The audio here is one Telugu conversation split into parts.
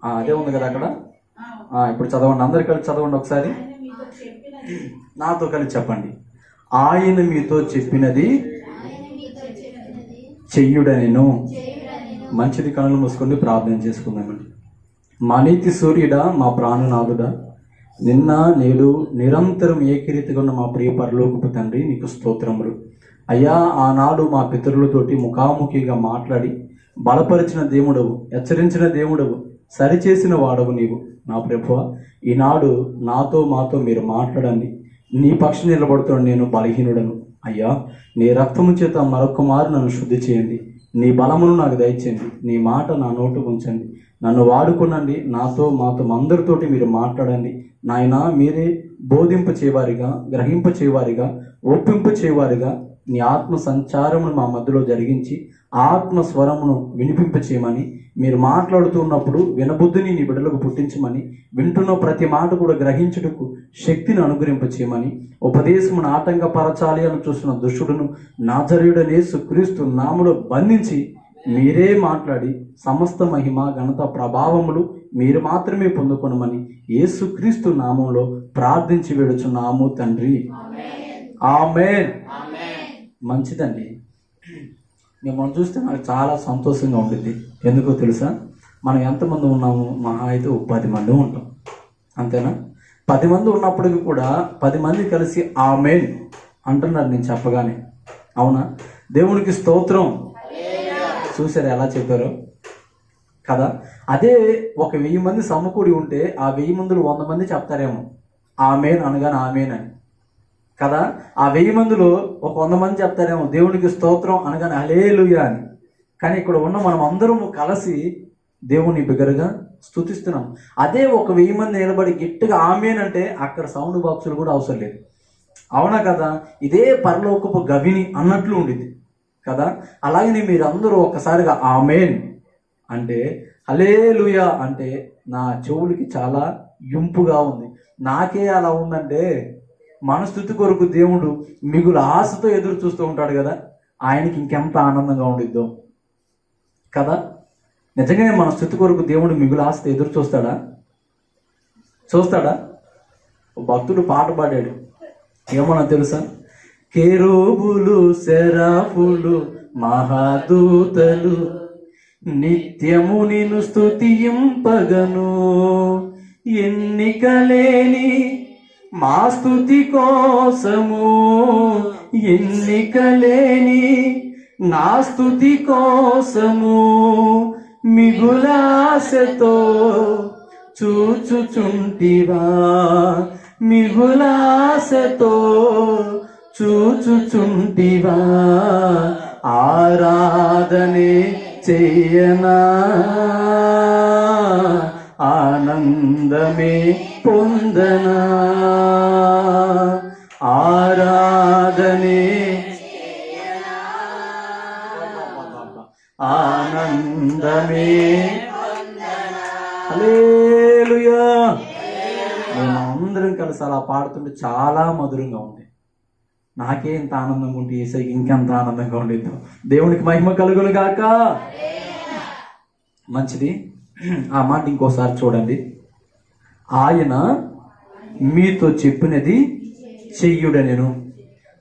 అదే ఉంది కదా అక్కడ. ఇప్పుడు చదవండి, అందరు కలిసి చదవండి ఒకసారి, నాతో కలిసి చెప్పండి. ఆయన మీతో చెప్పినది చెయ్యుడనెను. మంచిది, కనులు మూసుకొని ప్రార్థన చేసుకుందామండి. మా నీతి సూర్యుడా, మా ప్రాణనాథుడా, నిన్న నేడు నిరంతరం ఏకరీతిగా ఉన్న మా ప్రియ పరలోకపు తండ్రి, నీకు స్తోత్రములు అయ్యా. ఆనాడు మా పితరులతోటి ముఖాముఖిగా మాట్లాడి బలపరిచిన దేవుడవు, హెచ్చరించిన దేవుడవు, సరిచేసిన వాడవు నీవు నా ప్రభువా. ఈనాడు నాతో మాతో మీరు మాట్లాడండి. నీ పక్షం నిలబడుతున్న నేను బలహీనుడను అయ్యా. నీ రక్తము చేత మరొక మారు నన్ను శుద్ధి చేయండి. నీ బలమును నాకు దయచేయండి. నీ మాట నా నోటు ఉంచండి. నన్ను వాడుకునండి. నాతో మాతో అందరితోటి మీరు మాట్లాడండి నాయనా. మీరే బోధింప చేయవారిగా, గ్రహింప చేయవారిగా, ఒప్పింప చేయవారిగా నీ ఆత్మ సంచారమును మా మధ్యలో జరిగించి ఆత్మ స్వరమును వినిపింప చేయమని, మీరు మాట్లాడుతున్నప్పుడు వినబుద్ధిని నీ బిడ్డలకు పుట్టించమని, వింటున్న ప్రతి మాట కూడా గ్రహించుటకు శక్తిని అనుగ్రహింప చేయమని, ఉపదేశమును ఆటంకపరచాలి అని చూస్తున్న దుష్టుడును నాజరేయుడైన యేసుక్రీస్తు నామములో బంధించి మీరే మాట్లాడి సమస్త మహిమ ఘనత ప్రభావములు మీరు మాత్రమే పొందుకొనమని యేసుక్రీస్తు నామంలో ప్రార్థించి వేడుచున్నాము తండ్రి, ఆమేన్. మంచిదండి. మిమ్మల్ని చూస్తే నాకు చాలా సంతోషంగా ఉంటుంది. ఎందుకో తెలుసా? మనం ఎంతమంది ఉన్నాము? మహా అయితే 10 మంది ఉంటాం, అంతేనా? 10 మంది ఉన్నప్పటికీ కూడా 10 మంది కలిసి ఆమేన్ అంటున్నారు నేను చెప్పగానే. అవునా? దేవునికి స్తోత్రం. చూసారు ఎలా చెప్పారో కదా? అదే ఒక 1000 మంది సమకూడి ఉంటే ఆ 1000 మందిలో 100 మంది చెప్తారేమో ఆమేన్ అనగానే ఆమేన్ అని కదా. ఆ 1000 మందిలో ఒక 100 మంది చెప్తారేమో దేవునికి స్తోత్రం అనగానే హల్లెలూయా అని. కానీ ఇక్కడ ఉన్న మనం అందరం కలిసి దేవుని బిగ్గరగా స్తుతిస్తున్నాం. అదే ఒక 1000 మంది నిలబడి గట్టిగా ఆమేన్ అంటే అక్కడ సౌండ్ బాక్సులు కూడా అవసరం లేదు. అవునా కదా? ఇదే పరలోకపు గవిని అన్నట్లు ఉండింది కదా. అలాగని మీరందరూ ఒక్కసారిగా ఆమేన్ అంటే, హల్లెలూయా అంటే నా చెవులకి చాలా ఇంపుగా ఉంది. నాకే అలా ఉందంటే మన స్తుతి కొరకు దేవుడు మిగులు ఆశతో ఎదురు చూస్తూ ఉంటాడు కదా. ఆయనకి ఇంకెంత ఆనందంగా ఉండిద్దో కదా. నిజంగానే మన స్తుతి కొరకు దేవుడు మిగులు ఆశతో ఎదురు చూస్తాడా? చూస్తాడా? భక్తుడు పాట పాడాడు, ఏమన్నా తెలుసా? కెరూబులు, సెరాఫులు, మహాదూతలు నిత్యము నిన్ను స్తుతింపగను. ఎన్నికలేని మా స్తుతి కోసము, ఎన్నికలేని నా స్తుతి కోసము మిగులాశతో చూచుచుంటివా, మిగులాశతో చూచుచుంటివా. ఆరాధనే చేయనా, ఆనందమే పొందనా, ఆరాధనే ఆనందమే. హల్లెలూయా. మేము అందరం కలిసి అలా పాడుతుంటే చాలా మధురంగా ఉంది. నాకే ఇంత ఆనందంగా ఉంటే ఏసైకి ఇంకెంత ఆనందంగా ఉండేది. దేవునికి మహిమ కలుగును గాక. మంచిది. ఆ మాట ఇంకోసారి చూడండి. ఆయన మీతో చెప్పినది చెయ్యుడనెను.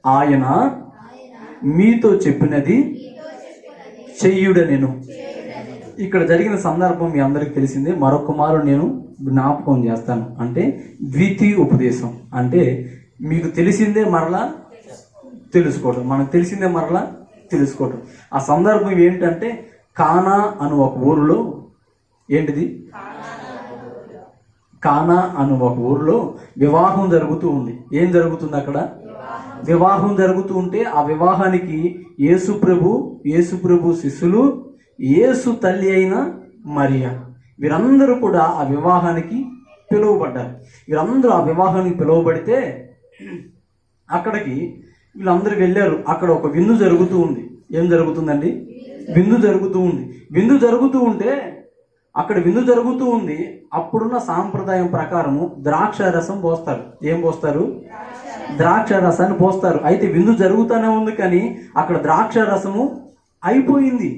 ఆయన మీతో చెప్పినది చెయ్యుడనెను. ఇక్కడ జరిగిన సందర్భం మీ అందరికి తెలిసిందే. మరొక మారు నేను జ్ఞాపకం చేస్తాను. అంటే ద్వితీయ ఉపదేశం అంటే మీకు తెలిసిందే మరలా తెలుసుకోవటం, మనకు తెలిసిందే మరలా తెలుసుకోవటం. ఆ సందర్భం ఏంటంటే కానా అను ఒక ఊరిలో, ఏంటిది? కానా అను ఒక ఊరిలో వివాహం జరుగుతూ ఉంది. ఏం జరుగుతుంది అక్కడ? వివాహం జరుగుతూ ఉంటే ఆ వివాహానికి యేసు ప్రభు శిష్యులు, యేసు తల్లి అయిన మరియా, వీరందరూ కూడా ఆ వివాహానికి పిలువబడ్డారు. వీరందరూ ఆ వివాహానికి పిలువబడితే అక్కడికి వీళ్ళందరూ వెళ్ళారు. అక్కడ ఒక విందు జరుగుతూ ఉంది. ఏం జరుగుతుందండి? విందు జరుగుతూ ఉంది. విందు జరుగుతూ ఉంటే అక్కడ విందు జరుగుతూ ఉంది. అప్పుడున్న సాంప్రదాయం ప్రకారము ద్రాక్ష రసం పోస్తారు. ఏం పోస్తారు? ద్రాక్ష రసాన్ని పోస్తారు. అయితే విందు జరుగుతూనే ఉంది, కానీ అక్కడ ద్రాక్ష రసము అయిపోయింది.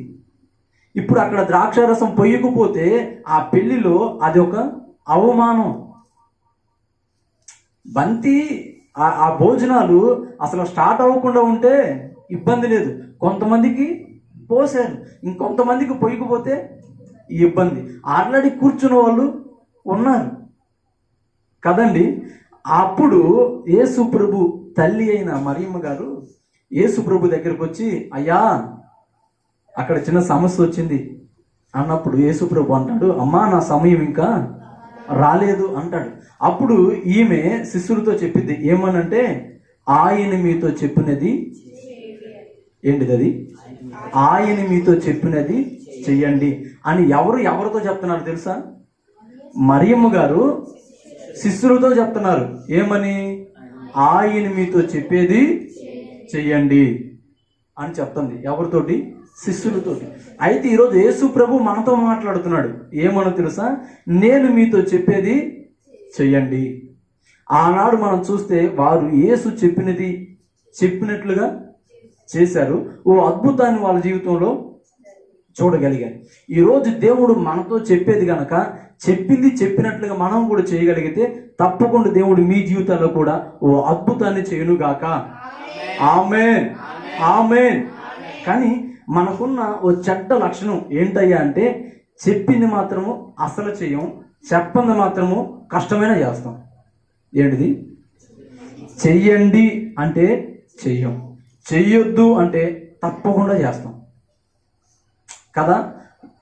ఇప్పుడు అక్కడ ద్రాక్షారసం పొయ్యకపోతే ఆ పెళ్లిలో అది ఒక అవమానం. బంతి ఆ భోజనాలు అసలు స్టార్ట్ అవ్వకుండా ఉంటే ఇబ్బంది లేదు, కొంతమందికి పోసారు, ఇంకొంతమందికి పొయ్యకపోతే ఇబ్బంది. ఆల్రెడీ కూర్చున్న వాళ్ళు ఉన్నారు కదండి. అప్పుడు యేసు ప్రభు తల్లి అయిన మరియమ్మ గారు యేసు ప్రభు దగ్గరకు వచ్చి, అయ్యా అక్కడ చిన్న సమస్య వచ్చింది అన్నప్పుడు యేసు ప్రభు అంటాడు, అమ్మా నా సమయం ఇంకా రాలేదు అంటాడు. అప్పుడు ఈమె శిష్యులతో చెప్పిద్ది ఏమనంటే, ఆయన మీతో చెప్పినది ఏంటిది, అది ఆయన మీతో చెప్పినది చెయ్యండి అని ఎవరితో చెప్తున్నారు తెలుసా? మరియమ్మ గారు శిష్యులతో చెప్తున్నారు. ఏమని? ఆయన మీతో చెప్పేది చెయ్యండి అని చెప్తుంది. ఎవరితోటి? శిష్యులతోటి. అయితే ఈరోజు యేసు ప్రభు మనతో మాట్లాడుతున్నాడు. ఏమనో తెలుసా? నేను మీతో చెప్పేది చెయ్యండి. ఆనాడు మనం చూస్తే వారు యేసు చెప్పినట్లుగా చేశారు. ఓ అద్భుతాన్ని వాళ్ళ జీవితంలో చూడగలిగారు. ఈరోజు దేవుడు మనతో చెప్పేది గనక చెప్పింది చెప్పినట్లుగా మనం కూడా చేయగలిగితే తప్పకుండా దేవుడు మీ జీవితాల్లో కూడా ఓ అద్భుతాన్ని చేయనుగాక. ఆమేన్, ఆమేన్. కానీ మనకున్న ఓ చెడ్డ లక్షణం ఏంటయ్యా అంటే, చెప్పింది మాత్రము అసలు చెయ్యం, చెప్పింది మాత్రము కష్టమైన చేస్తాం. ఏంటిది? చెయ్యండి అంటే చెయ్యం, చెయ్యొద్దు అంటే తప్పకుండా చేస్తాం కదా.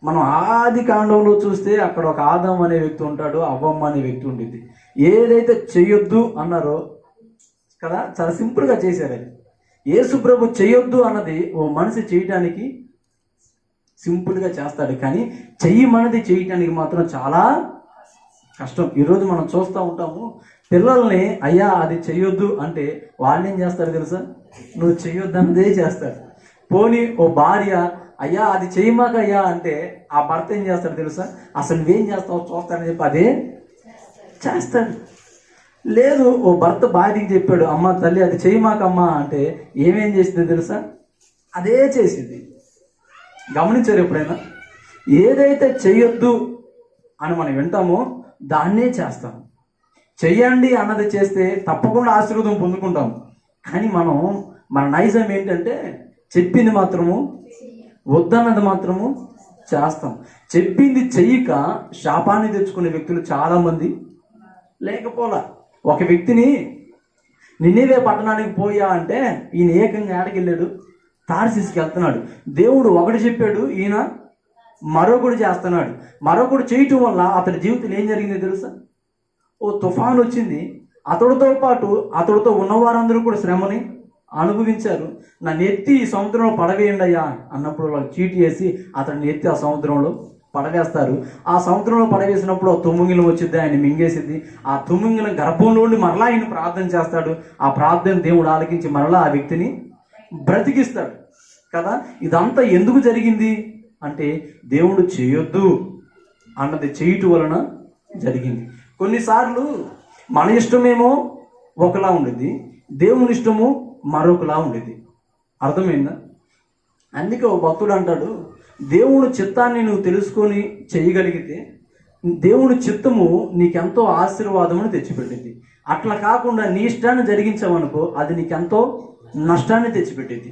మనం ఆది కాండంలో చూస్తే అక్కడ ఒక ఆదాం అనే వ్యక్తి ఉంటాడు, అవ్వమ్మ అనే వ్యక్తి ఉంటుంది. ఏదైతే చెయ్యొద్దు అన్నారో కదా, చాలా సింపుల్గా చేశారు. అది యేసు ప్రభు చెయ్యొద్దు అన్నది ఓ మనిషి చేయటానికి సింపుల్గా చేస్తాడు, కానీ చెయ్యమన్నది చేయటానికి మాత్రం చాలా కష్టం. ఈరోజు మనం చూస్తూ ఉంటాము, పిల్లల్ని అయ్యా అది చెయ్యొద్దు అంటే వాళ్ళు ఏం చేస్తారు తెలుసా? నువ్వు చెయ్యొద్దు అన్నదే చేస్తాడు. పోనీ ఓ భార్య అయ్యా అది చేయమాక అయ్యా అంటే ఆ భర్త ఏం చేస్తాడు తెలుసా? అసలు నువ్వేం చేస్తావు చూస్తానని చెప్పి అదే చేస్తాడు. లేదు, ఓ భర్త భార్యకి చెప్పాడు, అమ్మ తల్లి అది చేయమాకమ్మా అంటే ఏమేం చేసింది తెలుసా? అదే చేసింది. గమనించారు ఎప్పుడైనా? ఏదైతే చెయ్యొద్దు అని మనం వింటామో దాన్నే చేస్తాం. చెయ్యండి అన్నది చేస్తే తప్పకుండా ఆశీర్వాదం పొందుకుంటాం. కానీ మన నైజం ఏంటంటే చెప్పింది మాత్రము వద్దన్నది మాత్రము చేస్తాం. చెప్పింది చెయ్యక శాపాన్ని తెచ్చుకునే వ్యక్తులు చాలామంది లేకపోలా. ఒక వ్యక్తిని నినివే పట్టణానికి పోయా అంటే ఈయన ఏకంగా ఏడకెళ్ళాడు, తార్సీస్కి వెళ్తున్నాడు. దేవుడు ఒకటి చెప్పాడు, ఈయన మరొకటి చేస్తున్నాడు. మరొకటి చేయటం వల్ల అతడి జీవితంలో ఏం జరిగిందో తెలుసా? ఓ తుఫాను వచ్చింది. అతడితో పాటు అతడితో ఉన్నవారందరూ కూడా శ్రమని అనుభవించారు. నన్ను ఎత్తి ఈ సముద్రంలో పడవేయండి అయ్యా అన్నప్పుడు వాళ్ళు చీటీ వేసి అతన్ని ఎత్తి ఆ సముద్రంలో పడవేస్తారు. ఆ సముద్రంలో పడవేసినప్పుడు ఆ తుమ్మింగిలం వచ్చింది, ఆయన మింగేసింది. ఆ తుమ్మింగిలం గర్భంలో ఉండి మరలా ఆయన ప్రార్థన చేస్తాడు. ఆ ప్రార్థన దేవుడు ఆలకించి మరలా ఆ వ్యక్తిని బ్రతికిస్తాడు కదా. ఇదంతా ఎందుకు జరిగింది అంటే దేవుడు చేయొద్దు అన్నది చేయటం వలన జరిగింది. కొన్నిసార్లు మన ఇష్టమేమో ఒకలా ఉండేది, దేవుని ఇష్టము మరొకలా ఉండేది. అర్థమైందా? అందుకే ఓ భక్తుడు అంటాడు, దేవుని చిత్తాన్ని నువ్వు తెలుసుకొని చేయగలిగితే దేవుని చిత్తము నీకెంతో ఆశీర్వాదమును తెచ్చిపెట్టింది. అట్లా కాకుండా నీ ఇష్టాన్ని జరిగించావనుకో అది నీకెంతో నష్టాన్ని తెచ్చిపెట్టేది.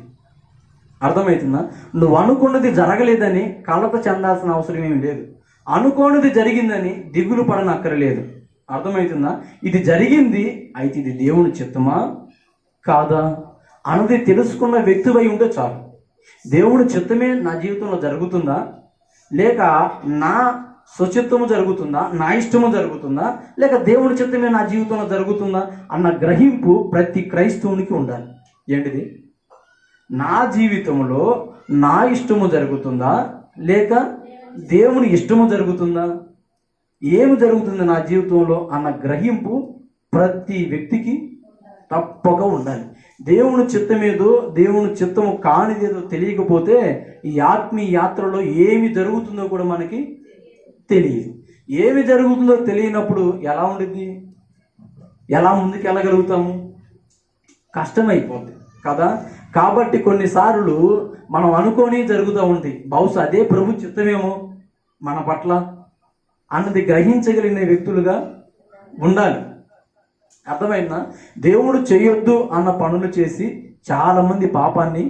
అర్థమవుతుందా? నువ్వు అనుకున్నది జరగలేదని కలత చెందాల్సిన అవసరం ఏమి లేదు. అనుకోనిది జరిగిందని దిగులు పడనక్కర్లేదు. అర్థమవుతుందా? ఇది జరిగింది, అయితే ఇది దేవుని చిత్తమా కాదా అన్నది తెలుసుకున్న వ్యక్తివై ఉంటే చాలు. దేవుని చిత్తమే నా జీవితంలో జరుగుతుందా, లేక నా స్వచిత్తము జరుగుతుందా, నా ఇష్టము జరుగుతుందా, లేక దేవుని చిత్తమే నా జీవితంలో జరుగుతుందా అన్న గ్రహింపు ప్రతి క్రైస్తవునికి ఉండాలి. ఏంటిది? నా జీవితంలో నా ఇష్టము జరుగుతుందా, లేక దేవుని ఇష్టము జరుగుతుందా, ఏమి జరుగుతుంది నా జీవితంలో అన్న గ్రహింపు ప్రతి వ్యక్తికి తప్పక ఉండాలి. దేవుని చిత్తమేదో దేవుని చిత్తము కానిదేదో తెలియకపోతే ఈ ఆత్మీయ యాత్రలో ఏమి జరుగుతుందో కూడా మనకి తెలియదు. ఏమి జరుగుతుందో తెలియనప్పుడు ఎలా ఉండిద్ది? ఎలా ముందుకు వెళ్ళగలుగుతాము? కష్టమైపోద్ది కదా. కాబట్టి కొన్నిసార్లు మనం అనుకోని జరుగుతూ ఉంది, బహుశా అదే ప్రభు చిత్తమేమో మన పట్ల అన్నది గ్రహించగలిగిన వ్యక్తులుగా ఉండాలి. అర్థమైందా? దేవుడు చేయొద్దు అన్న పనులు చేసి చాలా మంది పాపాన్ని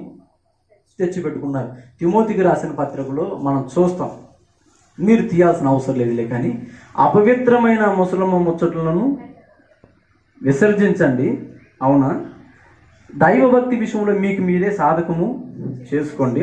తెచ్చిపెట్టుకున్నారు. తిమోతికి రాసిన పత్రికలో మనం చూస్తాం. మీరు తీయాల్సిన అవసరం లేదులే, కానీ అపవిత్రమైన ముసలమ్మ ముచ్చట్లను విసర్జించండి. అవునా? దైవభక్తి విషయంలో మీకు మీరే సాధకము చేసుకోండి.